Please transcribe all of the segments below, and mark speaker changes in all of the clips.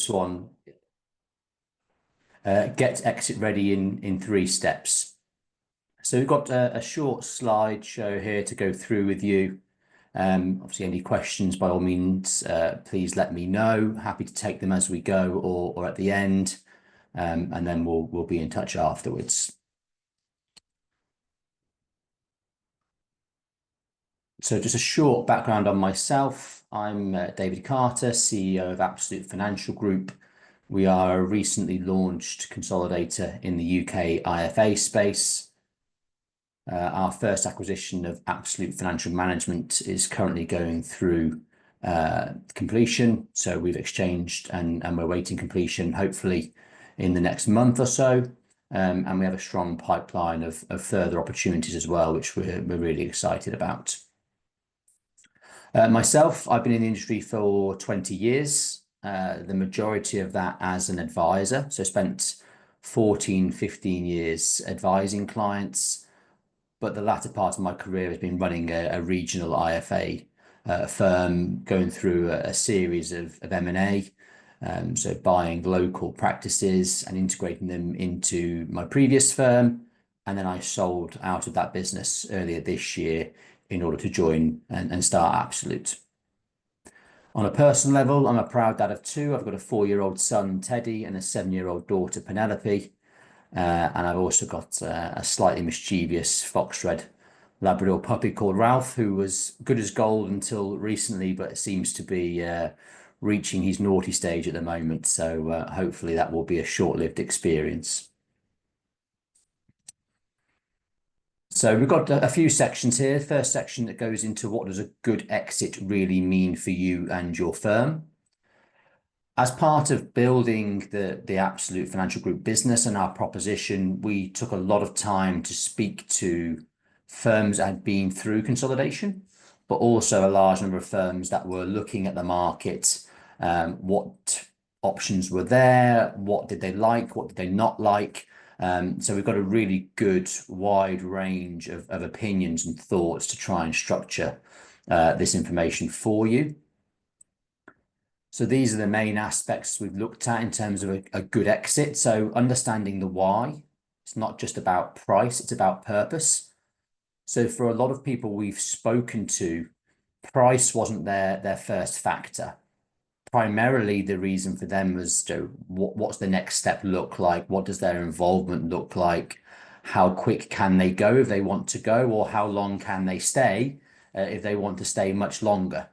Speaker 1: one, get exit ready in 3 steps. So we've got a short slideshow here to go through with you. Obviously, any questions, by all means, please let me know. Happy to take them as we go or at the end, and then we'll be in touch afterwards. So just a short background on myself. I'm David Carter, CEO of Absolute Financial Group. We are a recently launched consolidator in the UK IFA space. Our first acquisition of Absolute Financial Management is currently going through completion. So we've exchanged and we're waiting completion, hopefully in the next month or so. And we have a strong pipeline of further opportunities as well, which we're really excited about. Myself, I've been in the industry for 20 years, the majority of that as an advisor. So spent 14, 15 years advising clients, but the latter part of my career has been running a regional IFA firm, going through a series of M&A, so buying local practices and integrating them into my previous firm. And then I sold out of that business earlier this year in order to join and start Absolute. On a personal level, I'm a proud dad of 2. I've got a 4-year-old son, Teddy, and a 7-year-old daughter, Penelope. And I've also got a slightly mischievous fox red Labrador puppy called Ralph, who was good as gold until recently, but seems to be reaching his naughty stage at the moment. So hopefully that will be a short-lived experience. So we've got a few sections here. First section that goes into what does a good exit really mean for you and your firm. As part of building the Absolute Financial Group business and our proposition, we took a lot of time to speak to firms that had been through consolidation, but also a large number of firms that were looking at the market, what options were there, what did they like, what did they not like. So we've got a really good wide range of opinions and thoughts to try and structure this information for you. So these are the main aspects we've looked at in terms of a good exit. So understanding the why. It's not just about price, it's about purpose. So for a lot of people we've spoken to, price wasn't their first factor. Primarily, the reason for them was what's the next step look like? What does their involvement look like? How quick can they go if they want to go, or how long can they stay if they want to stay much longer?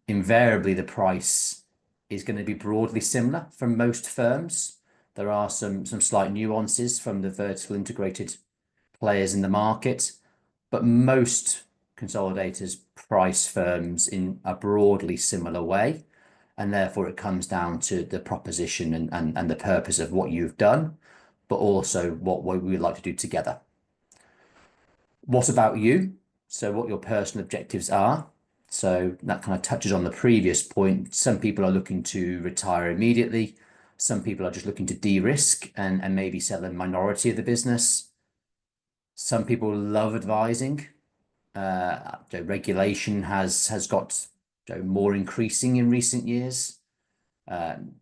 Speaker 1: Invariably, the price is going to be broadly similar from most firms. There are some slight nuances from the vertical integrated players in the market, but most consolidators price firms in a broadly similar way. And therefore, it comes down to the proposition and the purpose of what you've done, but also what we would like to do together. What about you? So what your personal objectives are. So that kind of touches on the previous point. Some people are looking to retire immediately. Some people are just looking to de-risk and maybe sell a minority of the business. Some people love advising. Regulation has got more increasing in recent years.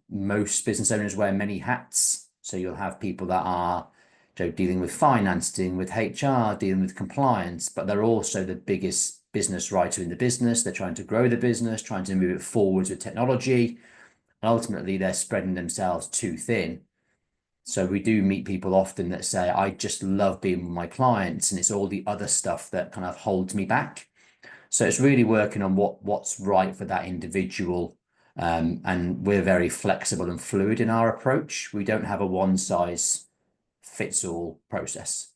Speaker 1: Most business owners wear many hats. So you'll have people that are dealing with finance, dealing with HR, dealing with compliance, but they're also the biggest business writer in the business. They're trying to grow the business, trying to move it forwards with technology. And ultimately, they're spreading themselves too thin. So we do meet people often that say, I just love being with my clients, and it's all the other stuff that kind of holds me back. So it's really working on what's right for that individual. And we're very flexible and fluid in our approach. We don't have a one-size-fits-all process.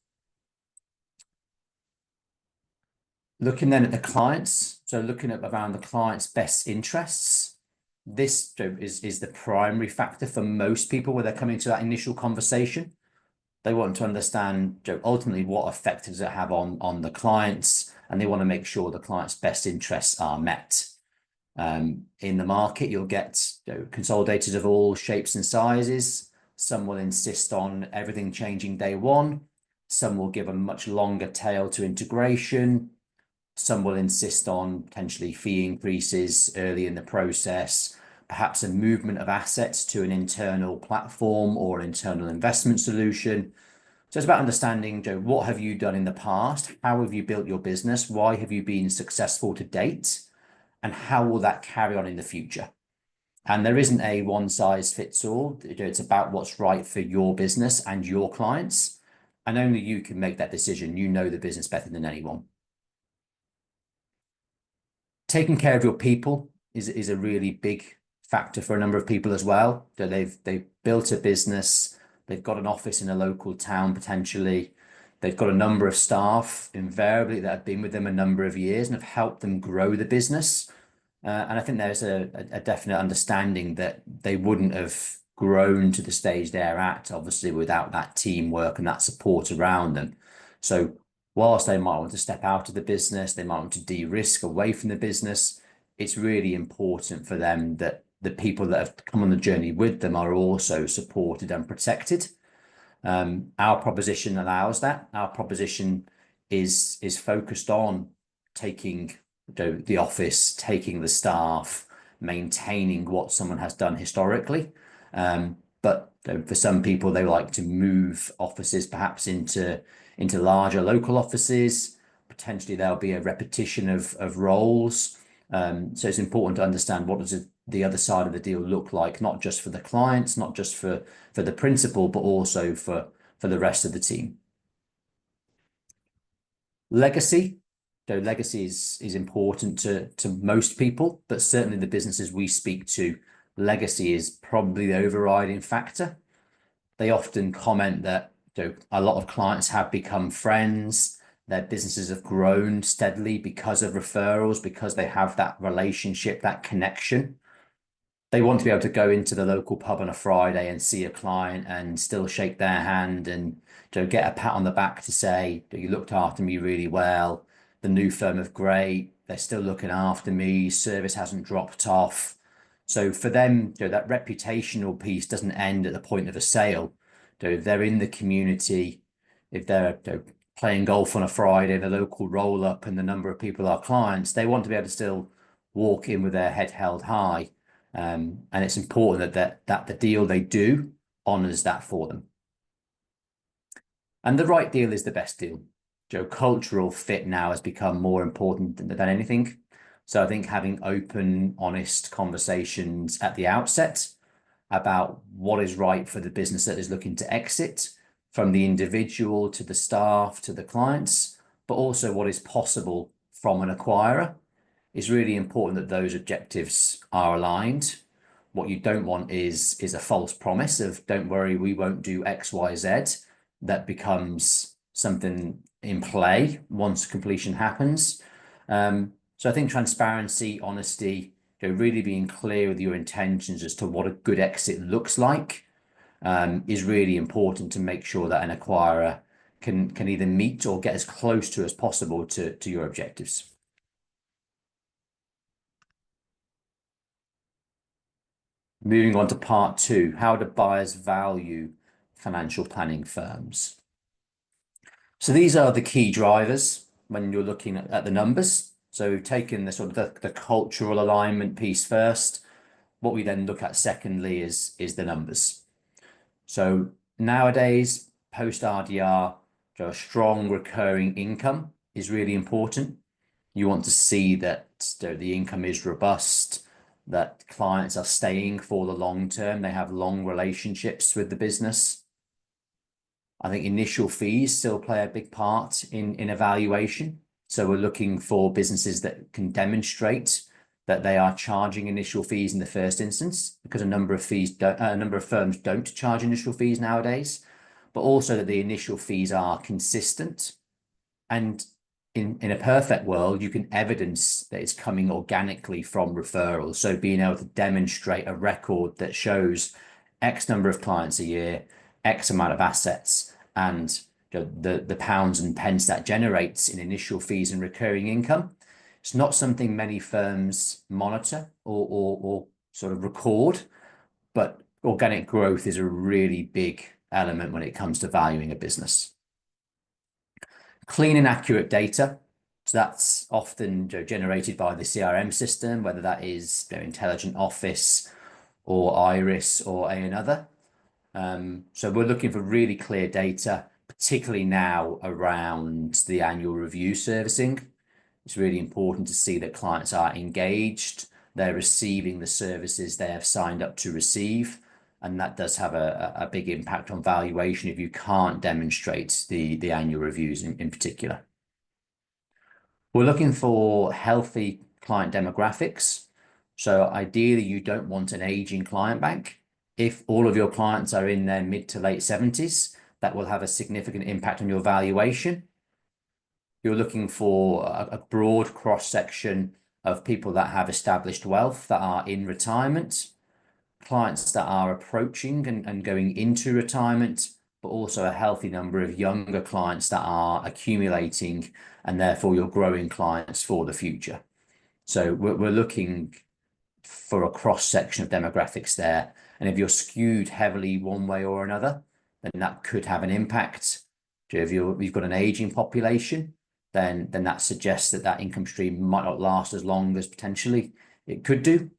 Speaker 1: Looking then at the clients, so looking at around the client's best interests, this is the primary factor for most people when they're coming to that initial conversation. They want to understand ultimately what effect does it have on the clients, and they want to make sure the client's best interests are met. In the market, you'll get consolidators of all shapes and sizes. Some will insist on everything changing day one. Some will give a much longer tail to integration. Some will insist on potentially fee increases early in the process, perhaps a movement of assets to an internal platform or an internal investment solution. So it's about understanding, Joe, what have you done in the past? How have you built your business? Why have you been successful to date? And how will that carry on in the future? And there isn't a one size fits all. It's about what's right for your business and your clients. And only you can make that decision. You know the business better than anyone. Taking care of your people is a really big factor for a number of people as well. So they've built a business, they've got an office in a local town potentially, they've got a number of staff invariably that have been with them a number of years and have helped them grow the business. And I think there's a definite understanding that they wouldn't have grown to the stage they're at, obviously, without that teamwork and that support around them. So whilst they might want to step out of the business, they might want to de-risk away from the business, it's really important for them that the people that have come on the journey with them are also supported and protected. Our proposition allows that. Our proposition is focused on taking the office, taking the staff, maintaining what someone has done historically. But for some people, they like to move offices perhaps into larger local offices. Potentially, there'll be a repetition of roles. So it's important to understand what does the other side of the deal look like, not just for the clients, not just for the principal, but also for the rest of the team. Legacy. So legacy is important to most people, but certainly the businesses we speak to, legacy is probably the overriding factor. They often comment that a lot of clients have become friends. Their businesses have grown steadily because of referrals, because they have that relationship, that connection. They want to be able to go into the local pub on a Friday and see a client and still shake their hand and get a pat on the back to say, you looked after me really well. The new firm are great. They're still looking after me. Service hasn't dropped off. So for them, that reputational piece doesn't end at the point of a sale. If they're in the community, if they're playing golf on a Friday, the local roll up and the number of people are clients, they want to be able to still walk in with their head held high. And it's important that the deal they do honors that for them. And the right deal is the best deal. Cultural fit now has become more important than anything. So I think having open, honest conversations at the outset about what is right for the business that is looking to exit, from the individual to the staff to the clients, but also what is possible from an acquirer, is really important that those objectives are aligned. What you don't want is a false promise of, don't worry, we won't do X, Y, Z. That becomes something in play once completion happens. So I think transparency, honesty, really being clear with your intentions as to what a good exit looks like is really important to make sure that an acquirer can either meet or get as close to as possible to your objectives. Moving on to part 2, how do buyers value financial planning firms? So these are the key drivers when you're looking at the numbers. So we've taken the sort of the cultural alignment piece first. What we then look at secondly is the numbers. So nowadays, post RDR, a strong recurring income is really important. You want to see that the income is robust, that clients are staying for the long term, they have long relationships with the business. I think initial fees still play a big part in evaluation. So we're looking for businesses that can demonstrate that they are charging initial fees in the first instance, because a number of firms don't charge initial fees nowadays, but also that the initial fees are consistent. And in a perfect world, you can evidence that it's coming organically from referrals. So being able to demonstrate a record that shows X number of clients a year, X amount of assets, and the pounds and pence that generates in initial fees and recurring income. It's not something many firms monitor or sort of record, but organic growth is a really big element when it comes to valuing a business. Clean and accurate data. So that's often generated by the CRM system, whether that is Intelligent Office or Iris or a another. So we're looking for really clear data, particularly now around the annual review servicing. It's really important to see that clients are engaged, they're receiving the services they have signed up to receive, and that does have a big impact on valuation if you can't demonstrate the annual reviews in particular. We're looking for healthy client demographics. So ideally, you don't want an aging client bank. If all of your clients are in their mid to late 70s, that will have a significant impact on your valuation. You're looking for a broad cross-section of people that have established wealth, that are in retirement, clients that are approaching and going into retirement, but also a healthy number of younger clients that are accumulating, and therefore you're growing clients for the future. So we're looking for a cross-section of demographics there. And if you're skewed heavily one way or another, then that could have an impact. So if you've got an aging population, then that suggests that income stream might not last as long as potentially it could do.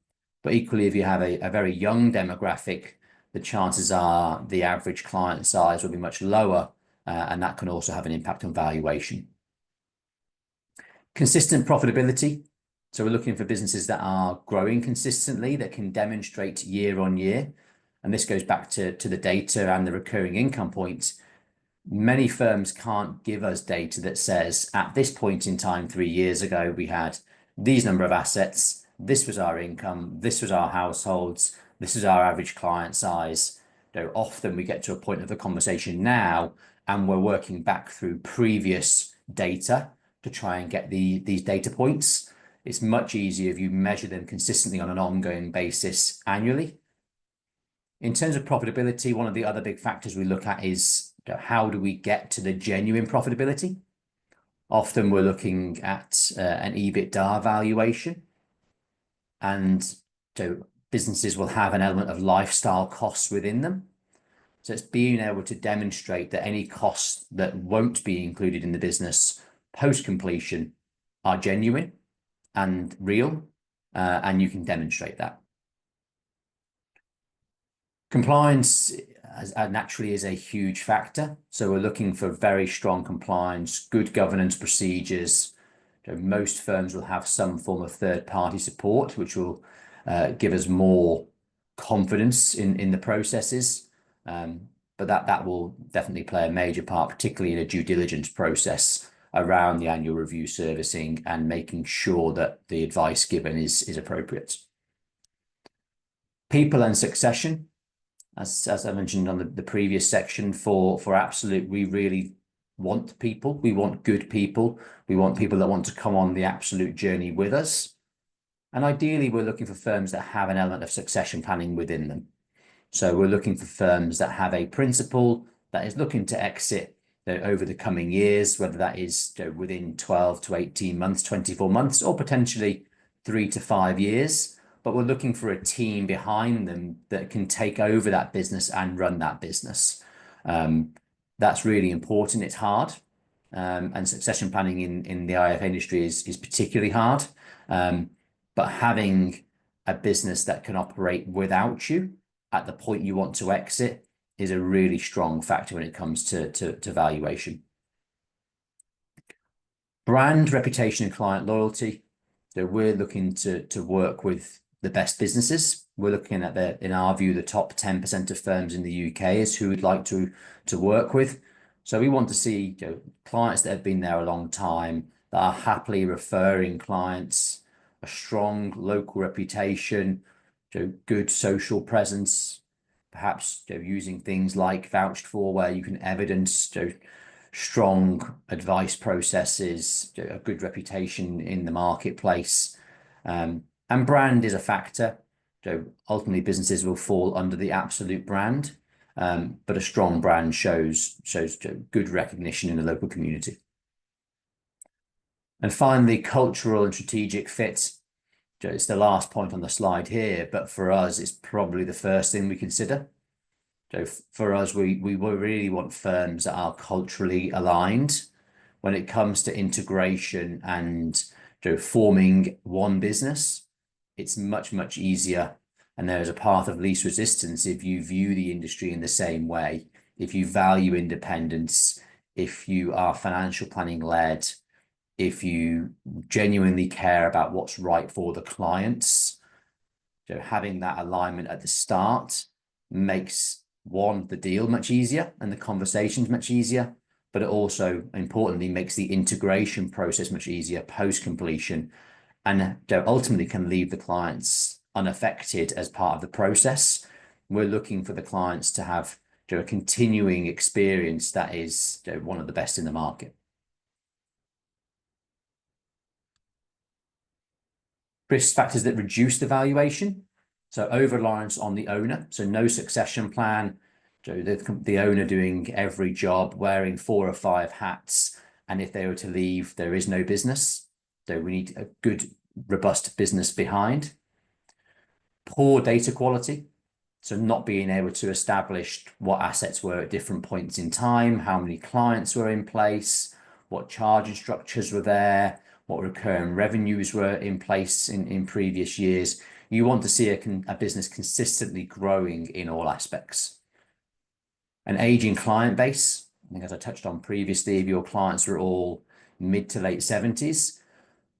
Speaker 1: But equally, if you have a very young demographic, the chances are the average client size will be much lower, and that can also have an impact on valuation. Consistent profitability. So we're looking for businesses that are growing consistently, that can demonstrate year on year. And this goes back to the data and the recurring income point. Many firms can't give us data that says at this point in time, 3 years ago, we had these number of assets, this was our income, this was our households, this is our average client size. Often we get to a point of the conversation now and we're working back through previous data to try and get these data points. It's much easier if you measure them consistently on an ongoing basis annually. In terms of profitability, one of the other big factors we look at is how do we get to the genuine profitability? Often we're looking at an EBITDA valuation, and so businesses will have an element of lifestyle costs within them. So it's being able to demonstrate that any costs that won't be included in the business post-completion are genuine and real, and you can demonstrate that. Compliance naturally is a huge factor. So we're looking for very strong compliance, good governance procedures. Most firms will have some form of third-party support, which will give us more confidence in the processes. But that will definitely play a major part, particularly in a due diligence process around the annual review servicing and making sure that the advice given is appropriate. People and succession. As I mentioned on the previous section, for Absolute, we really want people. We want good people. We want people that want to come on the Absolute journey with us. And ideally, we're looking for firms that have an element of succession planning within them. So we're looking for firms that have a principal that is looking to exit over the coming years, whether that is within 12 to 18 months, 24 months, or potentially 3 to 5 years. But we're looking for a team behind them that can take over that business and run that business. That's really important. It's hard. And succession planning in the IF industry is particularly hard. But having a business that can operate without you at the point you want to exit is a really strong factor when it comes to valuation. Brand, reputation, and client loyalty. So we're looking to work with the best businesses. We're looking at in our view, the top 10% of firms in the UK is who we'd like to work with. So we want to see clients that have been there a long time, that are happily referring clients, a strong local reputation, good social presence, perhaps using things like vouched for, where you can evidence strong advice processes, a good reputation in the marketplace. And brand is a factor. So ultimately, businesses will fall under the Absolute brand, but a strong brand shows good recognition in the local community. And finally, cultural and strategic fit. It's the last point on the slide here, but for us, it's probably the first thing we consider. So for us, we really want firms that are culturally aligned when it comes to integration and forming one business. It's much easier And there is a path of least resistance if you view the industry in the same way, if you value independence, if you are financial planning led, if you genuinely care about what's right for the clients. So having that alignment at the start makes one, the deal much easier and the conversations much easier, but it also importantly makes the integration process much easier post completion, and ultimately can leave the clients unaffected as part of the process. We're looking for the clients to have a continuing experience that is one of the best in the market. Risk factors that reduce the valuation. So over-reliance on the owner. So no succession plan. So the owner doing every job, wearing 4 or 5 hats. And if they were to leave, there is no business. So we need a good, robust business behind. Poor data quality. So not being able to establish what assets were at different points in time, how many clients were in place, what charging structures were there, what recurring revenues were in place in previous years. You want to see a business consistently growing in all aspects. An aging client base. I think as I touched on previously, if your clients are all mid to late 70s,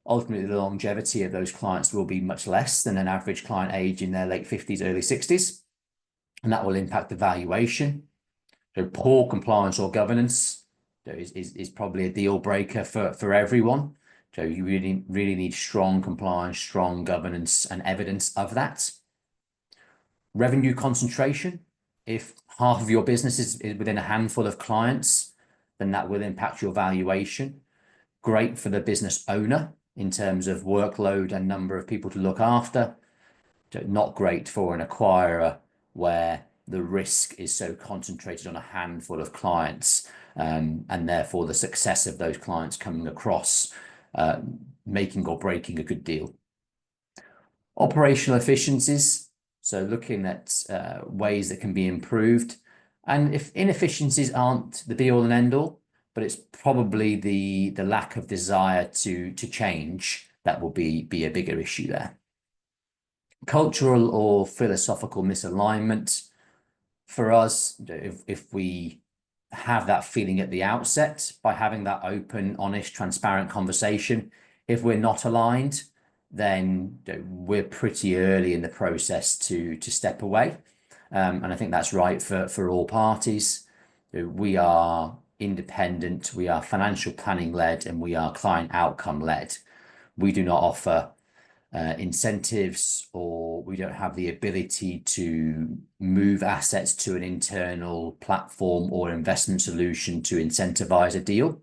Speaker 1: ultimately the longevity of those clients will be much less than an average client age in their late 50s, early 60s. And that will impact the valuation. So poor compliance or governance is probably a deal breaker for everyone. So you really need strong compliance, strong governance, and evidence of that. Revenue concentration. If half of your business is within a handful of clients, then that will impact your valuation. Great for the business owner in terms of workload and number of people to look after. Not great for an acquirer where the risk is so concentrated on a handful of clients, and therefore the success of those clients coming across, making or breaking a good deal. Operational efficiencies, so looking at ways that can be improved. And if inefficiencies aren't the be all and end all, but it's probably the lack of desire to change that will be a bigger issue there. Cultural or philosophical misalignment. For us, if we have that feeling at the outset by having that open, honest, transparent conversation, if we're not aligned, then we're pretty early in the process to step away. And I think that's right for all parties. We are independent, we are financial planning led, and we are client outcome led. We do not offer incentives, or we don't have the ability to move assets to an internal platform or investment solution to incentivize a deal.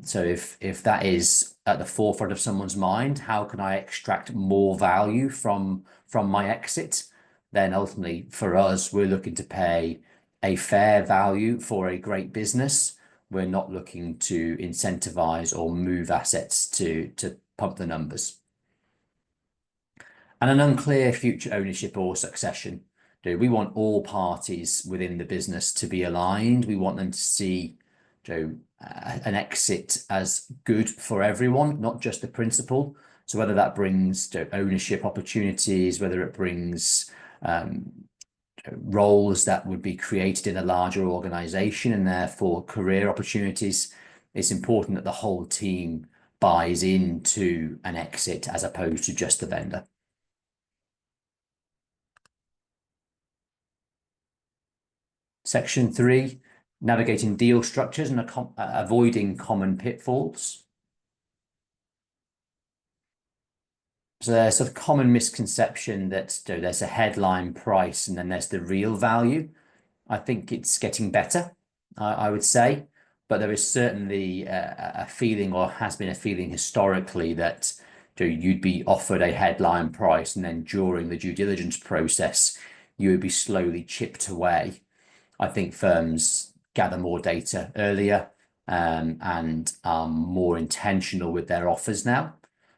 Speaker 1: So if that is at the forefront of someone's mind, how can I extract more value from my exit? Then ultimately for us, we're looking to pay a fair value for a great business. We're not looking to incentivize or move assets to pump the numbers. And an unclear future ownership or succession. We want all parties within the business to be aligned. We want them to see an exit as good for everyone, not just the principal. So whether that brings ownership opportunities, whether it brings roles that would be created in a larger organization and therefore career opportunities, it's important that the whole team buys into an exit as opposed to just the vendor. Section 3, navigating deal structures and avoiding common pitfalls. So there's a common misconception that there's a headline price and then there's the real value. I think it's getting better, I would say, but there is certainly a feeling, or has been a feeling historically, that you'd be offered a headline price and then during the due diligence process, you would be slowly chipped away. I think firms gather more data earlier and are more intentional with their offers now.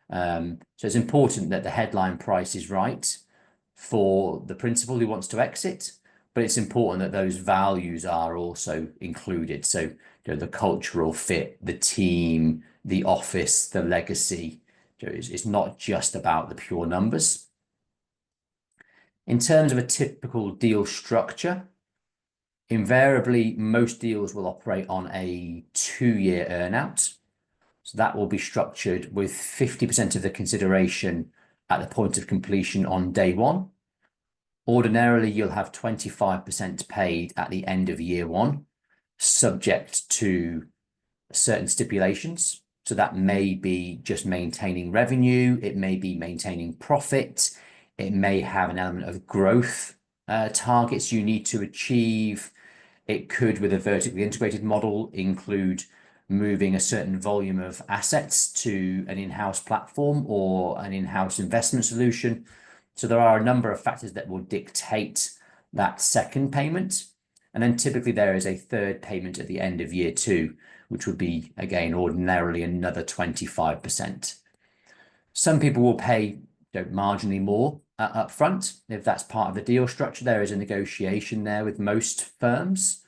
Speaker 1: So it's important that the headline price is right for the principal who wants to exit, but it's important that those values are also included. So the cultural fit, the team, the office, the legacy. It's not just about the pure numbers. In terms of a typical deal structure, invariably, most deals will operate on a 2-year earnout. So that will be structured with 50% of the consideration at the point of completion on day one. Ordinarily, you'll have 25% paid at the end of year one, subject to certain stipulations. So that may be just maintaining revenue, it may be maintaining profit, it may have an element of growth targets you need to achieve. It could, with a vertically integrated model, include moving a certain volume of assets to an in-house platform or an in-house investment solution. So there are a number of factors that will dictate that second payment. And then typically there is a third payment at the end of year two, which would be, again, ordinarily another 25%. Some people will pay marginally more up front if that's part of the deal structure. There is a negotiation there with most firms.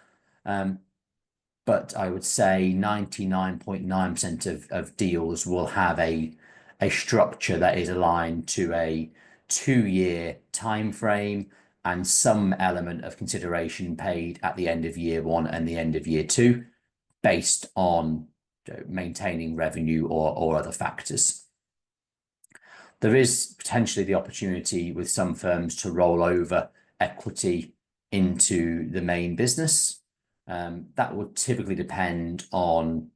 Speaker 1: But I would say 99.9% of deals will have a structure that is aligned to a 2-year time frame and some element of consideration paid at the end of year one and the end of year two, based on maintaining revenue or other factors. There is potentially the opportunity with some firms to roll over equity into the main business. That would typically depend on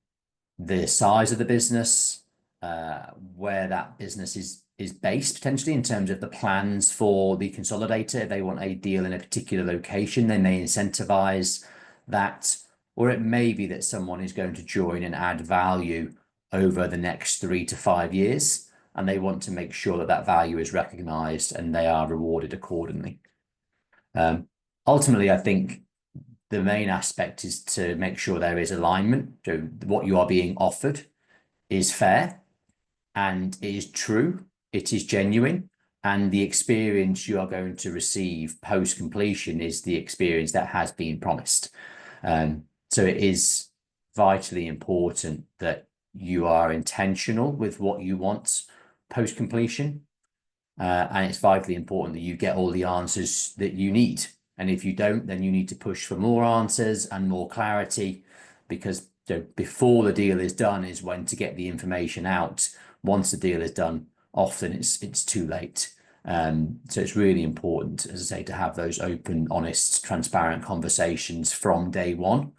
Speaker 1: the size of the business, where that business is based, potentially in terms of the plans for the consolidator. If they want a deal in a particular location, they may incentivize that, or it may be that someone is going to join and add value over the next 3 to 5 years, and they want to make sure that that value is recognized and they are rewarded accordingly. Ultimately, I think the main aspect is to make sure there is alignment. So what you are being offered is fair and it is true, it is genuine, and the experience you are going to receive post-completion is the experience that has been promised. So it is vitally important that you are intentional with what you want post-completion, and it's vitally important that you get all the answers that you need. And if you don't, then you need to push for more answers and more clarity, because before the deal is done is when to get the information out. Once the deal is done, often it's too late. So it's really important, as I say, to have those open, honest, transparent conversations from day one,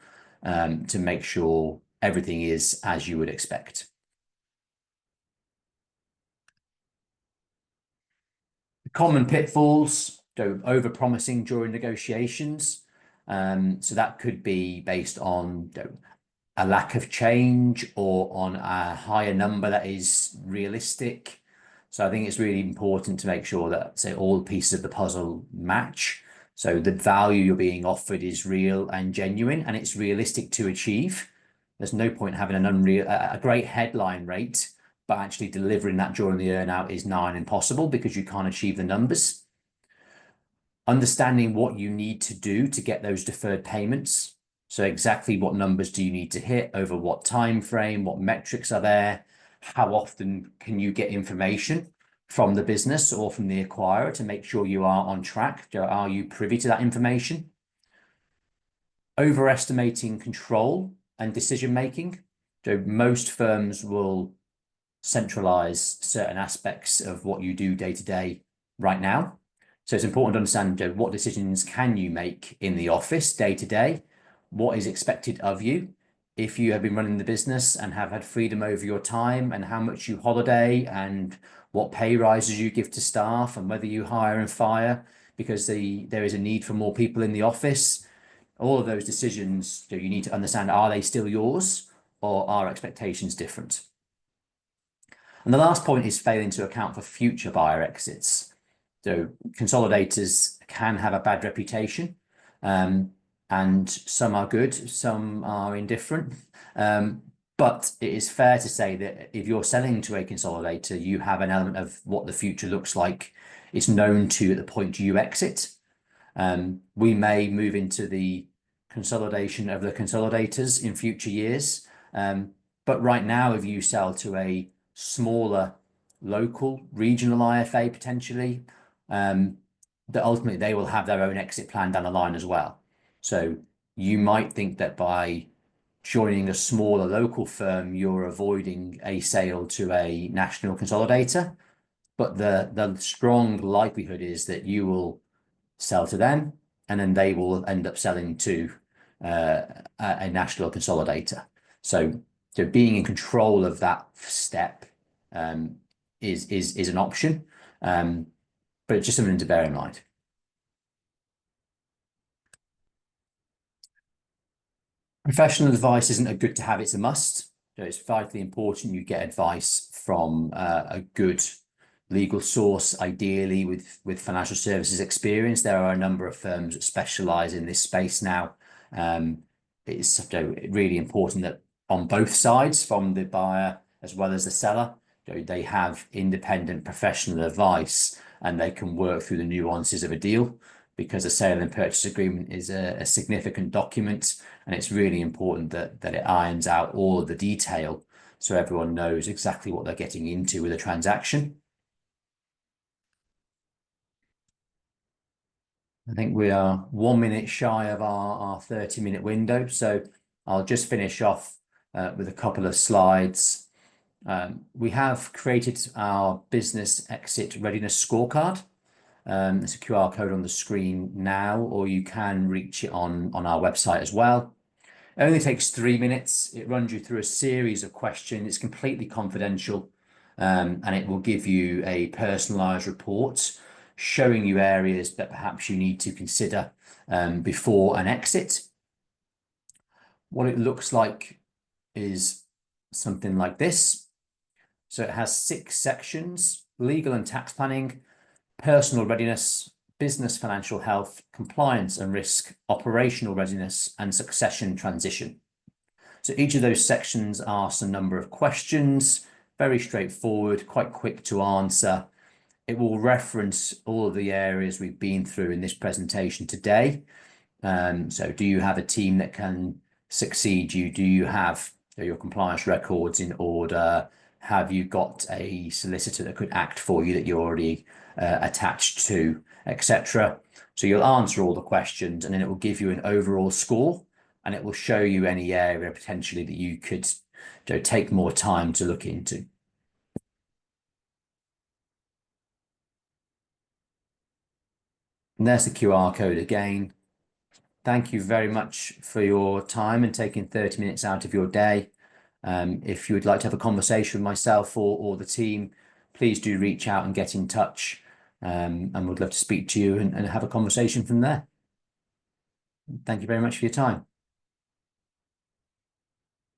Speaker 1: to make sure everything is as you would expect. The common pitfalls: over-promising during negotiations. So that could be based on a lack of change or on a higher number that is realistic. So I think it's really important to make sure that, say, all pieces of the puzzle match. So the value you're being offered is real and genuine, and it's realistic to achieve. There's no point having a great headline rate, but actually delivering that during the earnout is nigh on impossible because you can't achieve the numbers. Understanding what you need to do to get those deferred payments. So exactly what numbers do you need to hit over what time frame, what metrics are there, how often can you get information from the business or from the acquirer to make sure you are on track? Are you privy to that information? Overestimating control and decision making. So most firms will centralize certain aspects of what you do day to day right now. So it's important to understand what decisions can you make in the office day to day, what is expected of you if you have been running the business and have had freedom over your time, and how much you holiday and what pay rises you give to staff, and whether you hire and fire because there is a need for more people in the office. All of those decisions, you need to understand, are they still yours or are expectations different? And the last point is failing to account for future buyer exits. So consolidators can have a bad reputation, and some are good, some are indifferent. But it is fair to say that if you're selling to a consolidator, you have an element of what the future looks like. It's known to you at the point you exit. We may move into the consolidation of the consolidators in future years. But right now, if you sell to a smaller local regional IFA potentially, that ultimately they will have their own exit plan down the line as well. So you might think that by joining a smaller local firm, you're avoiding a sale to a national consolidator, but the strong likelihood is that you will sell to them, and then they will end up selling to a national consolidator. So being in control of that step is an option, but it's just something to bear in mind. Professional advice isn't a good to have, it's a must. So it's vitally important you get advice from a good legal source, ideally with financial services experience. There are a number of firms that specialize in this space now. It's really important that on both sides, from the buyer as well as the seller, they have independent professional advice and they can work through the nuances of a deal, because a sale and purchase agreement is a significant document, and it's really important that it irons out all of the detail so everyone knows exactly what they're getting into with a transaction. I think we are 1 minute shy of our 30-minute window, so I'll just finish off with a couple of slides. We have created our business exit readiness scorecard. There's a QR code on the screen now, or you can reach it on our website as well. It only takes 3 minutes. It runs you through a series of questions. It's completely confidential, and it will give you a personalised report showing you areas that perhaps you need to consider before an exit. What it looks like is something like this. So it has 6 sections: legal and tax planning, personal readiness, business financial health, compliance and risk, operational readiness, and succession transition. So each of those sections asks a number of questions, very straightforward, quite quick to answer. It will reference all of the areas we've been through in this presentation today. So do you have a team that can succeed you? Do you have your compliance records in order? Have you got a solicitor that could act for you that you're already attached to, etc.? So you'll answer all the questions, and then it will give you an overall score, and it will show you any area potentially that you could take more time to look into. And there's the QR code again. Thank you very much for your time and taking 30 minutes out of your day. If you would like to have a conversation with myself or the team, please do reach out and get in touch, and we'd love to speak to you and have a conversation from there. Thank you very much for your time.